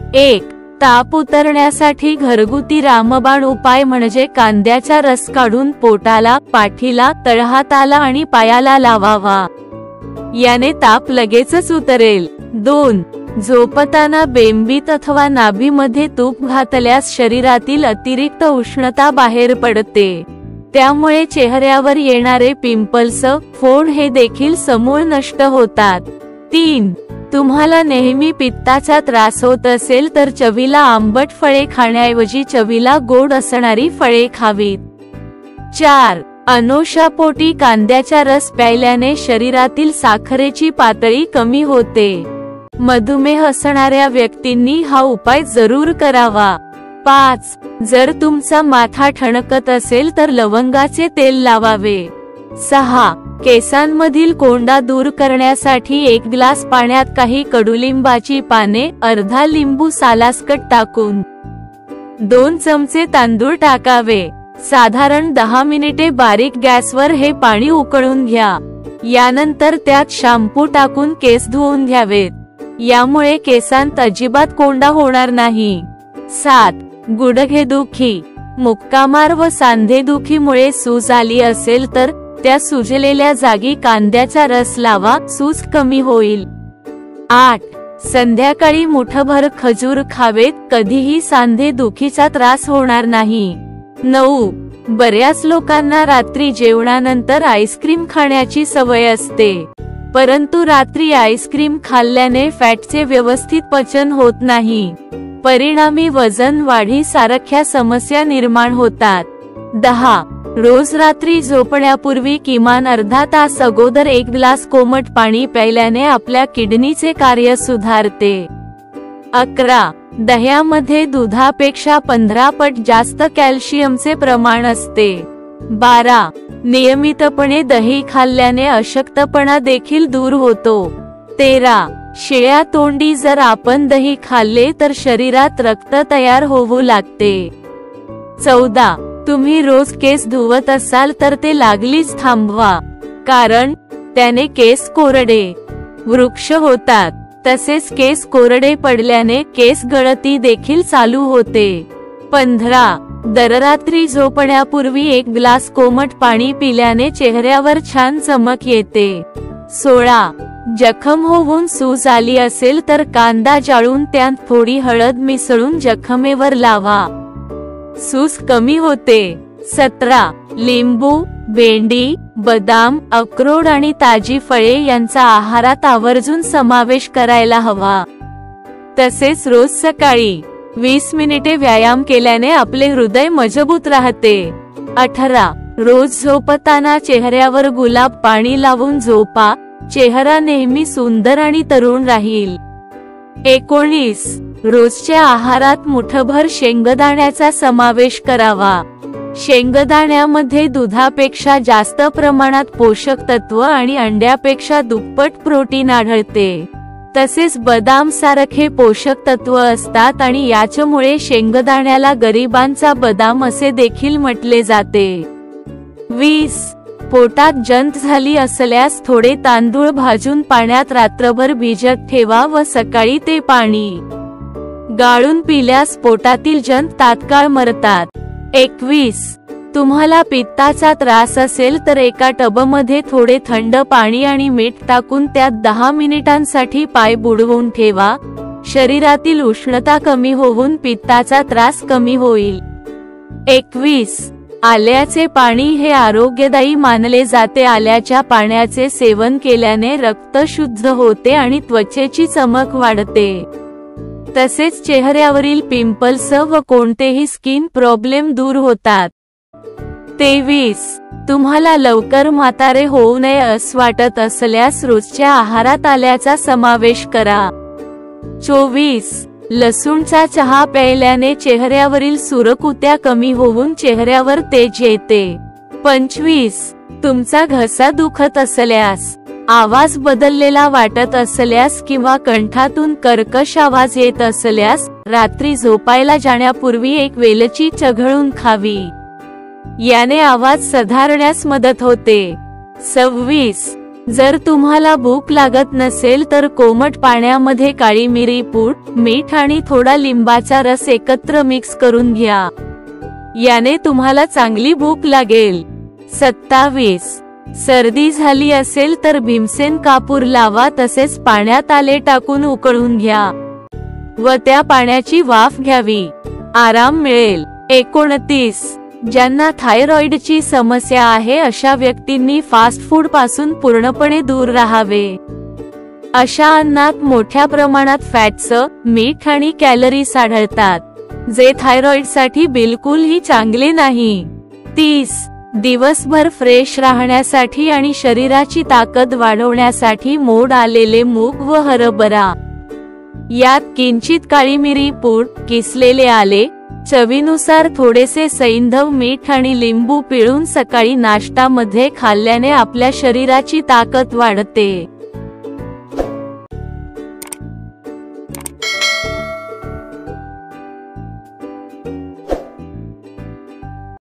1. ताप उतरण्यासाठी घरगुती रामबाण उपाय म्हणजे कांद्याचा रस काढून पोटाला, पाठीला, तळहाताला आणि पायाला लावावा. याने ताप लगेचच उतरेल. 2. झोपताना बेंबीत अथवा नाभीमध्ये तूप घातल्यास शरीरातील अतिरिक्त उष्णता बाहेर पडते. त्यामुळे चेहऱ्यावर येणारे पिंपल्स, फोड हे देखील समूळ नष्ट होतात. 3. तुम्हाला नेहमी पित्ताचा त्रास होत असेल तर चवीला आंबट फळे खाण्याऐवजी चवीला गोड असणारी फळे खावीत. 4. अनोशापोटी कांद्याचा रस प्यायल्याने शरीरातील साखरेची पातळी कमी होते. मधुमेह असणाऱ्या व्यक्तींनी हा उपाय जरूर करावा. 5. जर तुमचा माथा ठणकत असेल तर लवंगाचे तेल लावावे. 6. केसांमधील कोंडा दूर करण्यासाठी 1 ग्लास पाण्यात काही कडुलिंबाची पाने, अर्धा लिंबू सालासकट टाकून 2 चमचे तांदूळ टाकावे. साधारण 10 मिनिटे बारीक गॅसवर हे पाणी उकळून घ्या. यानंतर त्यात शॅम्पू टाकून केस धुवून घ्यावेत. यामुळे केसांत अजिबात कोंडा होणार नाही. 7. गुडघेदुखी, मुक्कामार व सांधेदुखीमुळे सूज आली असेल तर त्या सुजलेल्या जागी कांद्याचा रस लावा, सूज कमी होईल. 8. संध्याकाळी मुठभर खजूर खावेत, कधीही सांधेदुखीचा त्रास होणार नाही. 9. बऱ्याच लोकांना रात्री जेवणानंतर आईस्क्रीम खाण्याची सवय असते. परंतु रात्री आईस्क्रीम खाल्ल्याने फॅटचे व्यवस्थित पचन होत नाही. परिणामी वजन वाढी सारख्या समस्या निर्माण होतात. 10. रोज रात्री झोपण्यापूर्वी किमान अर्धा तास अगोदर 1 ग्लास कोमट पाणी प्यायल्याने आपल्या किडनीचे कार्य सुधारते. 11. दह्यामध्ये दुधापेक्षा 15 पट जास्त कॅल्शियमचे प्रमाण असते. 12. नियमितपणे दही खाल्ल्याने अशक्तपणा देखील दूर होतो. 13. शिळ्या तोंडी जर आपण दही खाल्ले तर शरीरात रक्त तयार होऊ लागते. 14. तुम्ही रोज केस धुवत असाल तर ते लागलीच थांबवा, कारण त्याने केस कोरडे वृक्ष होतात. तसेच केस कोरडे पडल्याने केस गळती देखील चालू होते. 15. दररात्री झोपण्यापूर्वी 1 ग्लास कोमट पाणी पिल्याने चेहऱ्यावर छान चमक येते. 16. जखम होऊन सूज आली असेल तर कांदा जाळून त्यात थोडी हळद मिसळून जखमेवर लावा, सूज कमी होते. 17. लिंबू, भेंडी, बदाम, अक्रोड आणि ताजी फळे यांचा आहारात आवर्जून समावेश करायला हवा. तसेच रोज सकाळी 20 मिनिटे व्यायाम केल्याने आपले हृदय मजबूत राहते. 18. रोज झोपताना चेहऱ्यावर गुलाब पाणी लावून झोपा, चेहरा नेहमी सुंदर आणि तरुण राहील. 19. रोजच्या आहारात मुठभर शेंगदाण्याचा समावेश करावा. शेंगदाण्यामध्ये दुधापेक्षा जास्त प्रमाणात पोषक तत्व आणि अंड्यापेक्षा दुप्पट प्रोटीन आढळते. तसेच बदाम सारखे पोषक तत्व असतात आणि याच्यामुळे शेंगदाण्याला गरिबांचा बदाम असे देखील म्हटले जाते. 20. पोटात जंत झाली असल्यास थोडे तांदूळ भाजून पाण्यात रात्रभर भिजत ठेवा व सकाळी ते पाणी गाळून पिल्यास पोटातील जंत तात्काळ मरतात. 21. तुम्हाला पित्ताचा त्रास असेल तर एका टबमध्ये थोडे थंड पाणी आणि मीठ टाकून त्यात 10 मिनिटांसाठी पाय बुडवून ठेवा. शरीरातील उष्णता कमी होऊन पित्ताचा त्रास कमी होईल. 21. आल्याचे पाणी हे आरोग्यदायी मानले जाते. आल्याच्या पाण्याचे सेवन केल्याने रक्त शुद्ध होते आणि त्वचेची चमक वाढते. तसेच चेहऱ्यावरील पिंपल्स व कोणतेही स्किन प्रॉब्लेम दूर होतात. 23. तुम्हाला लवकर म्हातारे होऊ नये असं वाटत असल्यास रोजच्या आहारात आल्याचा समावेश करा. 24. लसूणचा चहा प्यायल्याने चेहऱ्यावरील सुरकुत्या कमी होऊन चेहऱ्यावर तेज येते. 25. तुमचा घसा दुखत असल्यास, आवाज बदललेला वाटत असल्यास किंवा कंठातून कर्कश आवाज येत असल्यास रात्री झोपायला जाण्यापूर्वी 1 वेलची चघळून खावी. याने आवाज सुधारण्यास मदत होते. 26. जर तुम्हाला भूक लागत नसेल तर कोमट पाण्यामध्ये काळी मिरी पूड, मीठ आणि थोडा लिंबाचा रस एकत्र मिक्स करून घ्या. याने तुम्हाला चांगली भूक लागेल. 27. सर्दी झाली असेल तर भीमसेन कापूर लावा, तसेच पाण्यात आले टाकून उकळून घ्या व त्या पाण्याची वाफ घ्यावी. आराम मिळेल. 29. ज्यांना थायरॉइडची समस्या आहे अशा व्यक्तींनी फास्ट फूड पासून पूर्णपणे दूर राहावे. अशा अन्नात मोठ्या प्रमाणात फॅट्स, मीठ आणि कॅलरीज आढळतात, जे थायरॉइडसाठी बिलकुलही चांगले नाही. 30. दिवसभर फ्रेश राहण्यासाठी आणि शरीराची ताकद वाढवण्यासाठी मोड आलेले मूग व हरभरा यात किंचित काळी मिरी पूड, किसलेले आले, चवीनुसार थोडेसे सैंधव मीठ आणि लिंबू पिळून सकाळी नाश्त्यामध्ये खाल्ल्याने आपल्या शरीराची ताकद वाढते.